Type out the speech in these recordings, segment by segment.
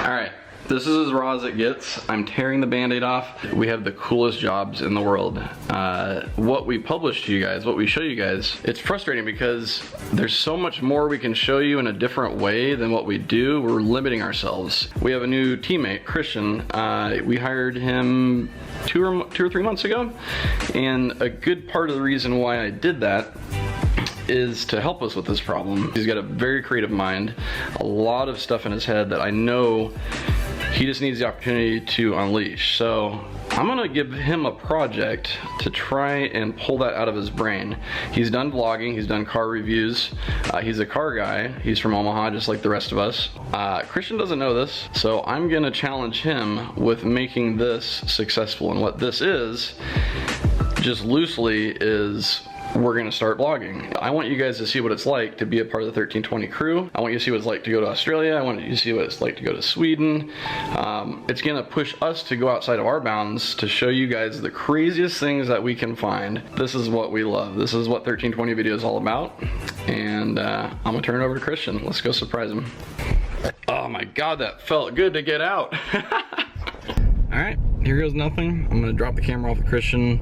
Alright, this is as raw as it gets. I'm tearing the band-aid off. We have the coolest jobs in the world. What we publish to you guys, what we show you guys, it's frustrating because there's so much more we can show you in a different way than what we do. We're limiting ourselves. We have a new teammate, Christian. We hired him two or 3 months ago, and a good part of the reason why I did that is to help us with this problem. He's got a very creative mind, a lot of stuff in his head that I know he just needs the opportunity to unleash. So I'm gonna give him a project to try and pull that out of his brain. He's done vlogging, he's done car reviews, he's a car guy, he's from Omaha just like the rest of us. Christian doesn't know this, so I'm gonna challenge him with making this successful. And what this is, just loosely, is we're gonna start vlogging. I want you guys to see what it's like to be a part of the 1320 crew. I want you to see what it's like to go to Australia. I want you to see what it's like to go to Sweden. It's gonna push us to go outside of our bounds to show you guys the craziest things that we can find. This is what we love. This is what 1320 Video is all about. And I'm gonna turn it over to Christian. Let's go surprise him. Oh my God, that felt good to get out. All right, here goes nothing. I'm gonna drop the camera off of Christian.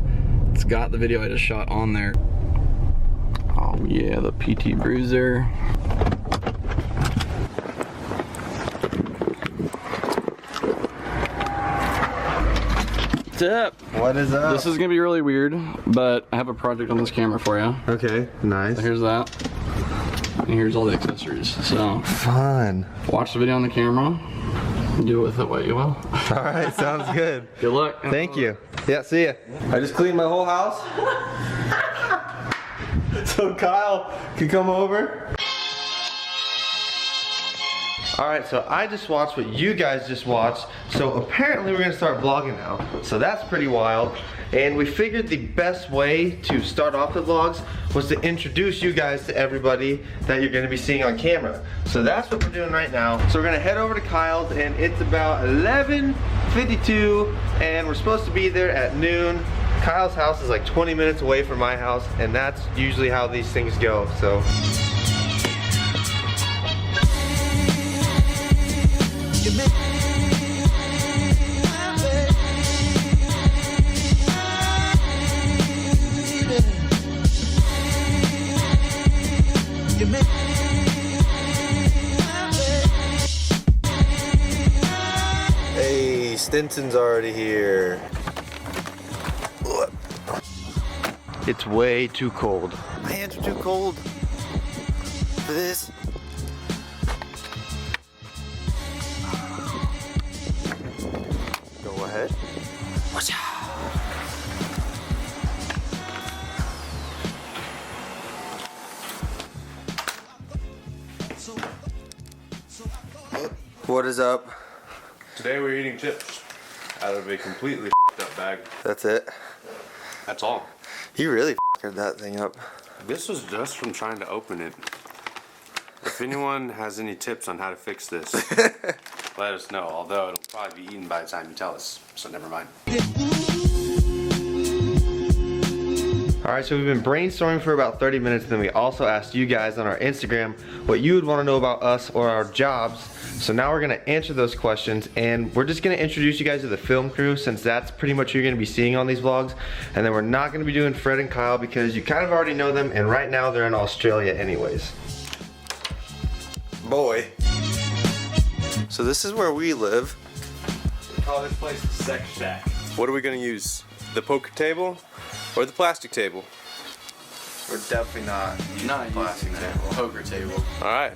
It's got the video I just shot on there. Oh yeah, the PT Bruiser. What's up? What is up? This is gonna be really weird, but I have a project on this camera for you. Okay, nice. So here's that. And here's all the accessories. So fun. Watch the video on the camera. Do with it what you will. Alright, sounds good. Good luck. Thank you. Yeah, see ya. I just cleaned my whole house. So Kyle can come over. Alright, so I just watched what you guys just watched. So apparently we're gonna start vlogging now. So that's pretty wild. And we figured the best way to start off the vlogs was to introduce you guys to everybody that you're gonna be seeing on camera. So that's what we're doing right now. So we're gonna head over to Kyle's, and it's about 11:52 and we're supposed to be there at noon. Kyle's house is like 20 minutes away from my house, and that's usually how these things go, so. Hey, Stinson's already here. It's way too cold. My hands are too cold for this. Go ahead. Watch out. What is up? Today we're eating chips out of a completely up bag. That's it? That's all. You really f***ed that thing up. This was just from trying to open it. If anyone has any tips on how to fix this, let us know. Although it'll probably be eaten by the time you tell us, so never mind. Alright, so we've been brainstorming for about 30 minutes, and then we also asked you guys on our Instagram what you would want to know about us or our jobs. So now we're going to answer those questions, and we're just going to introduce you guys to the film crew, since that's pretty much what you're going to be seeing on these vlogs. And then we're not going to be doing Fred and Kyle because you kind of already know them, and right now they're in Australia anyways. Boy. So this is where we live. We call this place the Sex Shack. What are we going to use? The poker table or the plastic table? We're definitely not Not using that poker table. Alright.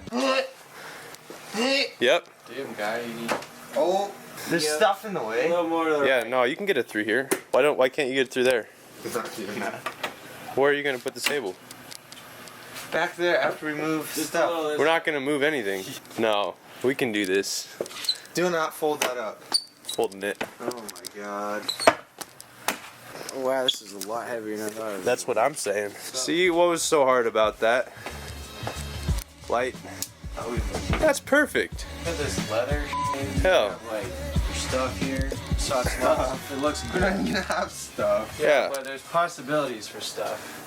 Yep. Damn guy, you need. Oh, there's stuff in the way. Yeah, no, you can get it through here. Why can't you get it through there? It's not doing that. Where are you going to put the table? Back there after we move stuff. We're not going to move anything. No, we can do this. Do not fold that up. Holding it. Oh my god. Oh, wow, this is a lot heavier than I thought it was. That's what I'm saying. See, what was so hard about that? Light. That's perfect. Look at this leather shit. Hell. Like, your stuff here. So it's not, it looks We're not good. gonna have stuff. Yeah. But there's possibilities for stuff.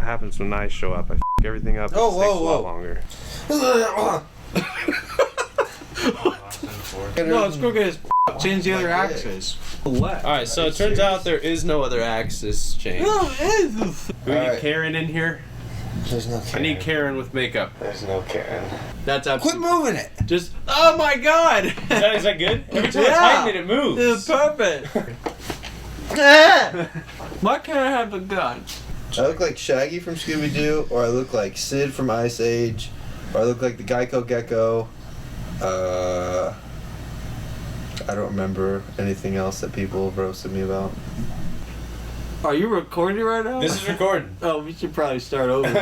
happens when I show up. I f everything up. Oh, It takes whoa, a lot whoa. longer. No, let's go get his change the other axis. Alright, so it turns out there is no other axis change. We need Karen in here. There's no Karen. I need Karen with makeup. There's no Karen. That's Quit absolutely. moving it. Just. Oh my God! Is that good? Every time Yeah. I tighten it, it moves. It's perfect. Why can't I have the gun? I look like Shaggy from Scooby-Doo, or I look like Sid from Ice Age, or I look like the Geico Gecko. I don't remember anything else that people have roasted me about. Are you recording right now? This is recording. Oh, we should probably start over.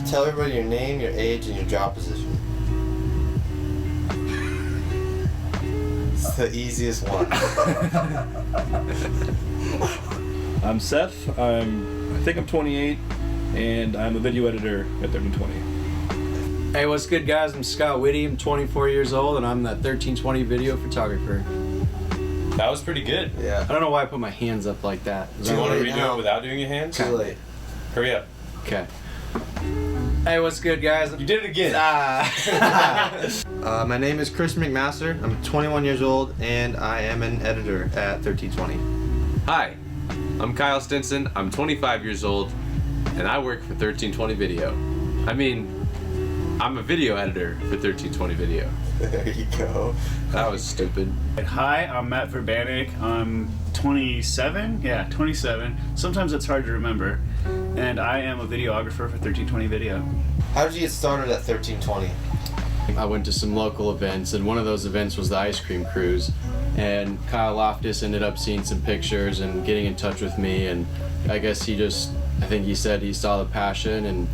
Tell everybody your name, your age, and your job position. It's the easiest one. I'm Seth. I think I'm 28, and I'm a video editor at 1320. Hey, what's good, guys? I'm Scott Whitty. I'm 24 years old, and I'm the 1320 video photographer. That was pretty good. Yeah. I don't know why I put my hands up like that. Do you want to late redo now. it without doing your hands? Too late. Hurry up. Okay. Hey, what's good, guys? You did it again. My name is Chris McMaster. I'm 21 years old, and I am an editor at 1320. Hi, I'm Kyle Stinson. I'm 25 years old, and I work for 1320 Video. I mean, I'm a video editor for 1320 Video. There you go. That was stupid. Hi, I'm Matt Verbanik. I'm 27. Yeah, 27. Sometimes it's hard to remember. And I am a videographer for 1320 Video. How did you get started at 1320? I went to some local events, and one of those events was the ice cream cruise. And Kyle Loftus ended up seeing some pictures and getting in touch with me, and I guess I think he said he saw the passion, and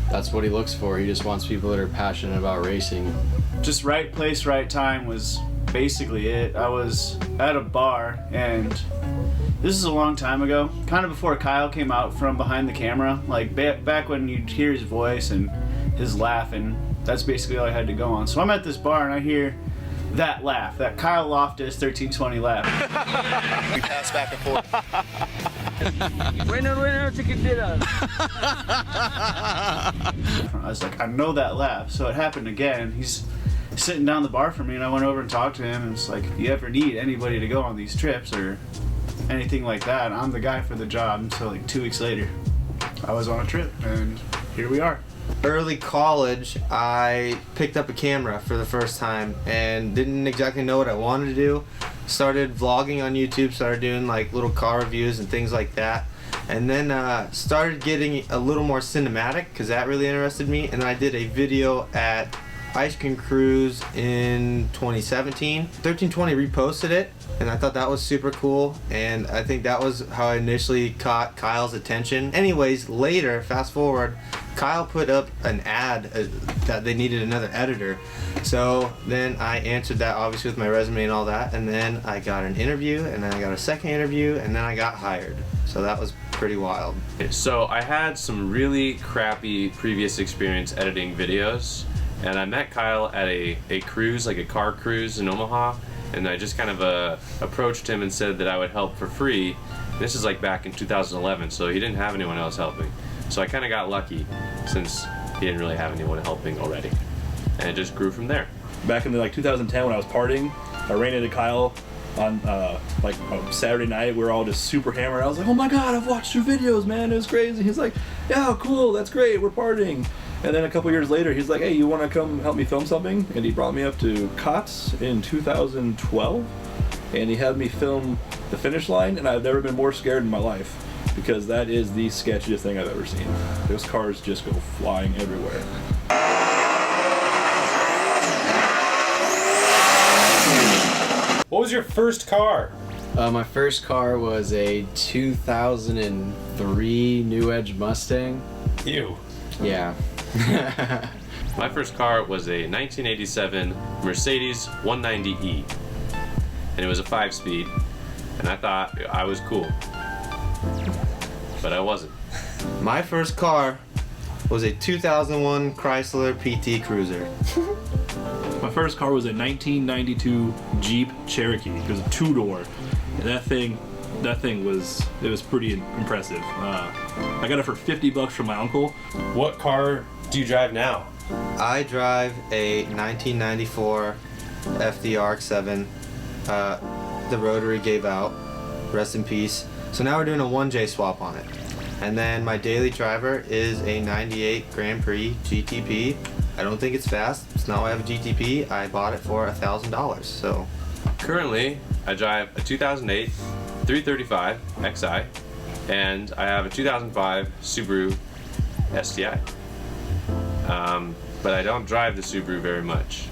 that's what he looks for. He just wants people that are passionate about racing. Just right place, right time was basically it. I was at a bar, and this is a long time ago, kind of before Kyle came out from behind the camera, like back when you'd hear his voice and his laugh, and that's basically all I had to go on. So I'm at this bar and I hear that laugh, that Kyle Loftus 1320 laugh. We pass back and forth. I was like, I know that laugh. So it happened again. He's sitting down the bar from me, and I went over and talked to him, and it's like, if you ever need anybody to go on these trips or anything like that, I'm the guy for the job. And so like 2 weeks later, I was on a trip, and here we are. Early college, I picked up a camera for the first time and didn't exactly know what I wanted to do. Started vlogging on YouTube, started doing like little car reviews and things like that. And then started getting a little more cinematic because that really interested me. And I did a video at Ice Cream Cruise in 2017. 1320 reposted it, and I thought that was super cool, and I think that was how I initially caught Kyle's attention. Anyways, later, fast forward, Kyle put up an ad that they needed another editor. So then I answered that obviously with my resume and all that, and then I got an interview, and then I got a second interview, and then I got hired. So that was pretty wild. So I had some really crappy previous experience editing videos, and I met Kyle at a cruise, like a car cruise in Omaha, and I just kind of approached him and said that I would help for free. This is like back in 2011, so he didn't have anyone else helping. So I kind of got lucky since he didn't really have anyone helping already, and it just grew from there. Back in 2010 when I was partying, I ran into Kyle on like a Saturday night. We were all just super hammered. I was like, oh my god, I've watched your videos, man, it was crazy. He's like, yeah, cool, that's great, we're partying. And then a couple years later, he's like, hey, you want to come help me film something? And he brought me up to COTS in 2012, and he had me film the finish line, and I've never been more scared in my life, because that is the sketchiest thing I've ever seen. Those cars just go flying everywhere. What was your first car? My first car was a 2003 New Edge Mustang. You. Yeah. My first car was a 1987 Mercedes 190E, and it was a 5-speed, and I thought I was cool, but I wasn't. My first car was a 2001 Chrysler PT Cruiser. My first car was a 1992 Jeep Cherokee. It was a 2-door. And that thing that thing was pretty impressive. I got it for $50 from my uncle. What car do you drive now? I drive a 1994 FD-RX-7. The rotary gave out. Rest in peace. So now we're doing a 1J swap on it. And then my daily driver is a 98 Grand Prix GTP. I don't think it's fast. It's not why I have a GTP. I bought it for $1,000. So Currently, I drive a 2008 335 Xi, and I have a 2005 Subaru STI. But I don't drive the Subaru very much.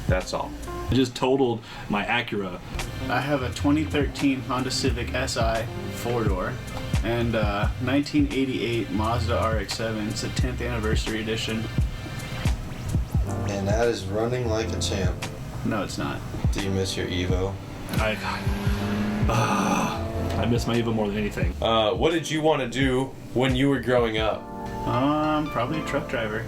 That's all. I just totaled my Acura. I have a 2013 Honda Civic Si 4-door and 1988 Mazda RX-7. It's a 10th anniversary edition. And that is running like a champ. No, it's not. Do you miss your Evo? I miss my Evo more than anything. What did you want to do when you were growing up? Probably a truck driver.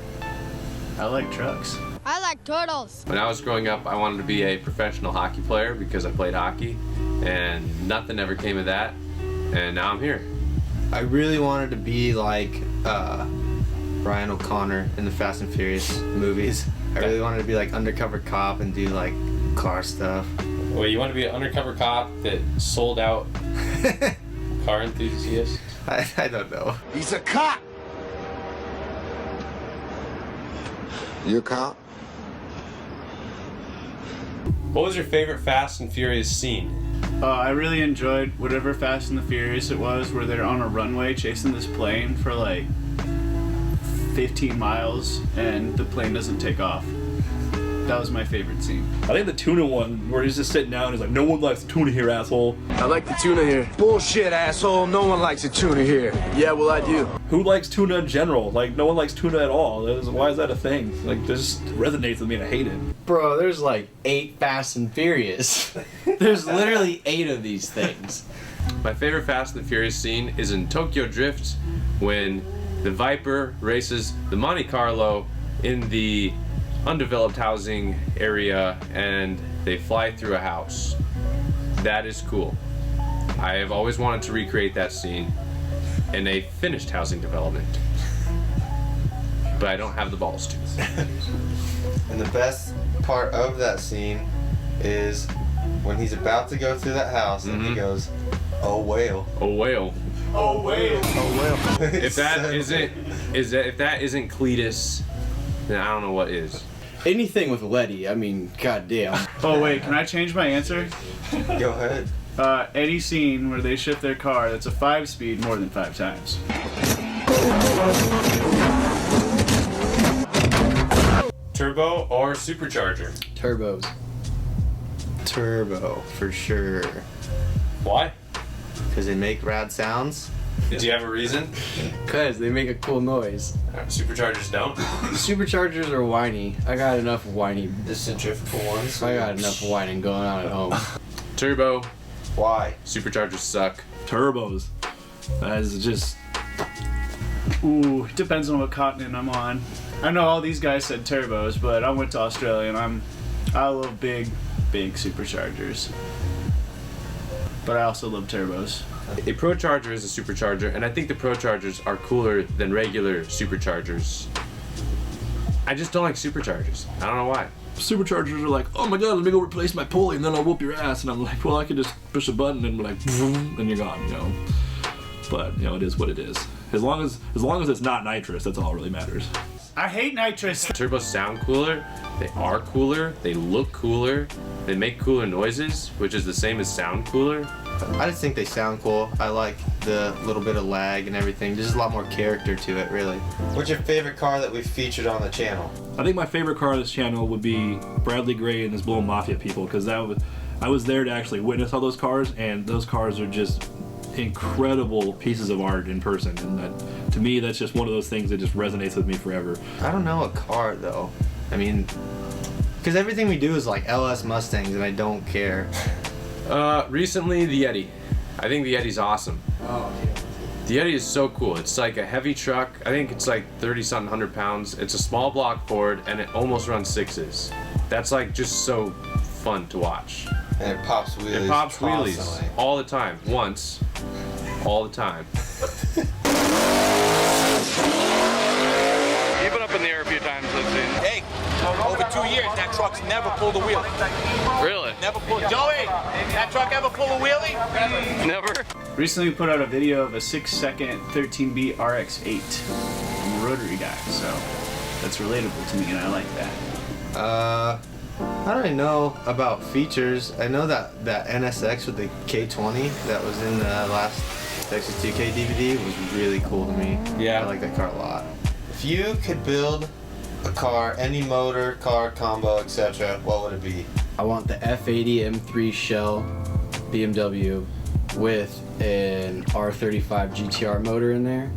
I like trucks. I like turtles. When I was growing up, I wanted to be a professional hockey player because I played hockey, and nothing ever came of that, and now I'm here. I really wanted to be like Brian O'Connor in the Fast and Furious movies. I really wanted to be like undercover cop and do like car stuff. Well, you want to be an undercover cop that sold out car enthusiasts? I don't know. He's a cop. You a cop? What was your favorite Fast and Furious scene? I really enjoyed whatever Fast and the Furious it was, where they're on a runway chasing this plane for like 15 miles and the plane doesn't take off. That was my favorite scene. I think the tuna one, where he's just sitting down and he's like, no one likes tuna here, asshole. I like the tuna here. Bullshit, asshole. No one likes the tuna here. Yeah, well, I do. Who likes tuna in general? Like, no one likes tuna at all. Why is that a thing? Like, this just resonates with me and I hate it. Bro, there's like 8 Fast and Furious. There's literally 8 of these things. My favorite Fast and the Furious scene is in Tokyo Drift when the Viper races the Monte Carlo in the undeveloped housing area and they fly through a house. That is cool. I have always wanted to recreate that scene in a finished housing development, but I don't have the balls to. And the best part of that scene is when he's about to go through that house and he goes, "Oh whale." Oh whale. Oh, wait. Oh whale. If that isn't Cletus, then I don't know what is. Anything with Letty, I mean, goddamn. Oh, wait, can I change my answer? Go ahead. Any scene where they shift their car that's a 5-speed more than 5 times. Turbo or supercharger? Turbos. Turbo, for sure. Why? Because they make rad sounds. Do you have a reason? Cause they make a cool noise. Superchargers don't. Superchargers are whiny. I got enough whiny. The centrifugal ones. I got enough whining going on at home. Turbo. Why? Superchargers suck. Turbos. That is just... Ooh, it depends on what continent I'm on. I know all these guys said turbos, but I went to Australia and I love big superchargers. But I also love turbos. A ProCharger is a supercharger, and I think the ProChargers are cooler than regular superchargers. I just don't like superchargers. I don't know why. Superchargers are like, oh my god, let me go replace my pulley and then I'll whoop your ass. And I'm like, well, I can just push a button and like, vroom, and you're gone, you know. But, you know, it is what it is. As long as it's not nitrous, that's all that really matters. I hate nitrous. Turbos sound cooler, they are cooler, they look cooler, they make cooler noises, which is the same as sound cooler. I just think they sound cool. I like the little bit of lag and everything. There's a lot more character to it, really. What's your favorite car that we've featured on the channel? I think my favorite car on this channel would be Bradley Gray and his Blow Mafia people, because I was there to actually witness all those cars, and those cars are just incredible pieces of art in person, and that, to me, that's just one of those things that just resonates with me forever. I don't know a car though. I mean, because everything we do is like LS Mustangs, and I don't care. Recently, the Yeti. I think the Yeti's awesome. Oh, yeah. The Yeti is so cool. It's like a heavy truck. I think it's like 30-something 100 pounds. It's a small block Ford, and it almost runs 6s. That's like just so fun to watch. And it pops wheelies. It pops wheelies constantly. all the time. Once, all the time. You've been up in the air a few times, I've seen. Hey, over 2 years, that truck's never pulled a wheelie. Really? Never pulled. Joey, that truck ever pull a wheelie? Never? Recently put out a video of a 6-second 13B RX-8. I'm a rotary guy, so that's relatable to me, and I like that. I don't really know about features. I know that NSX with the K20 that was in the last Texas 2K DVD was really cool to me. Yeah. I like that car a lot. If you could build a car, any motor, car, combo, etc., what would it be? I want the F80 M3 Shell BMW with an R35 GTR motor in there,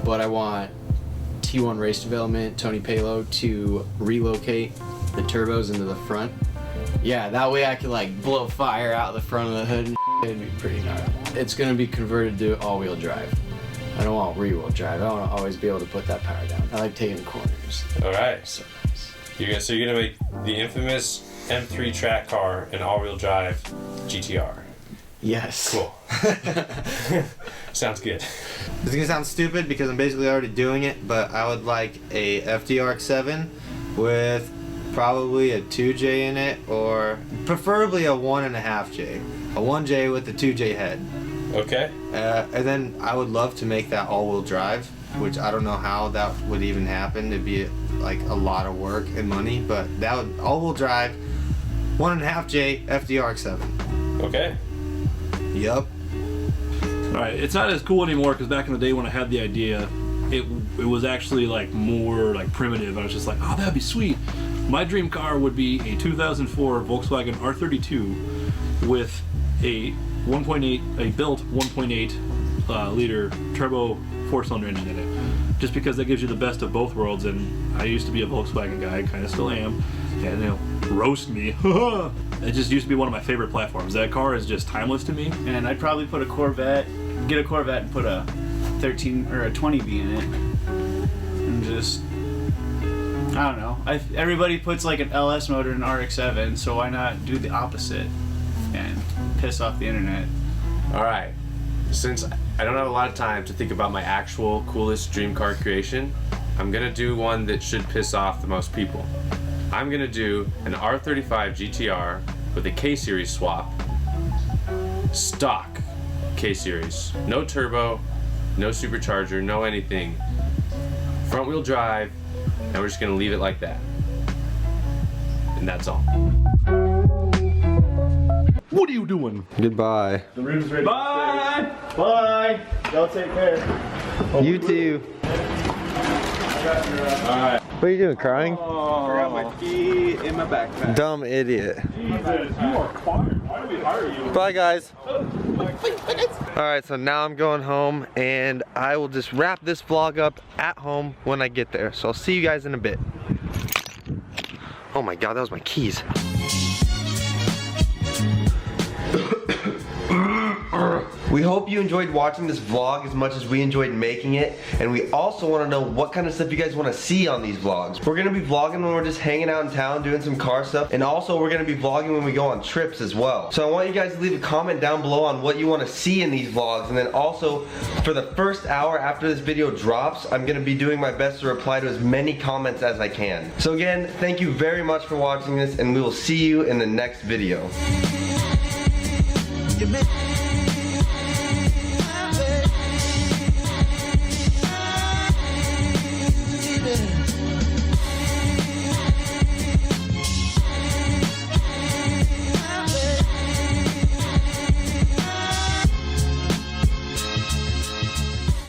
but I want T1 Race Development, Tony Palo, to relocate the turbos into the front. Yeah, that way I could like blow fire out the front of the hood and it'd be pretty gnarly. It's gonna be converted to all-wheel drive. I don't want rear-wheel drive. I want to always be able to put that power down. I like taking corners. All right. So nice. So you're gonna make the infamous M3 track car an all-wheel drive GTR. Yes. Cool. Sounds good. This is gonna sound stupid because I'm basically already doing it, but I would like a FDRX7 with probably a 2J in it, or preferably a 1.5J. A 1J with a 2J head. Okay. And then I would love to make that all-wheel drive, which I don't know how that would even happen. It'd be like a lot of work and money, but that would all-wheel drive, 1.5J FDRX7. Okay. Yup. Alright, it's not as cool anymore because back in the day when I had the idea, it was actually like more like primitive. I was just like, oh, that'd be sweet. My dream car would be a 2004 Volkswagen R32 with a 1.8, a built 1.8 liter turbo 4-cylinder engine in it. Just because that gives you the best of both worlds, and I used to be a Volkswagen guy, kind of still am, and they'll roast me. It just used to be one of my favorite platforms. That car is just timeless to me. And I'd probably put a Corvette, get a Corvette and put a 13 or a 20B in it, and just, I don't know. Everybody puts like an LS motor in an RX-7, so why not do the opposite and piss off the internet? All right. Since I don't have a lot of time to think about my actual coolest dream car creation, I'm gonna do one that should piss off the most people. I'm gonna do an R35 GTR with a K-Series swap. Stock K-Series. No turbo, no supercharger, no anything. Front wheel drive, and we're just gonna leave it like that. And that's all. What are you doing? Goodbye. The room's ready. Bye! Bye! Y'all take care. You too. Alright. What are you doing, crying? Forgot my key in my backpack. Dumb idiot. Jesus, you are fired. Why do we hire you? Bye, guys. Alright, so now I'm going home, and I will just wrap this vlog up at home when I get there. So I'll see you guys in a bit. Oh my god, that was my keys. We hope you enjoyed watching this vlog as much as we enjoyed making it, and we also want to know what kind of stuff you guys want to see on these vlogs. We're going to be vlogging when we're just hanging out in town doing some car stuff, and also we're going to be vlogging when we go on trips as well. So I want you guys to leave a comment down below on what you want to see in these vlogs, and then also for the first hour after this video drops, I'm going to be doing my best to reply to as many comments as I can. So again, thank you very much for watching this, and we will see you in the next video.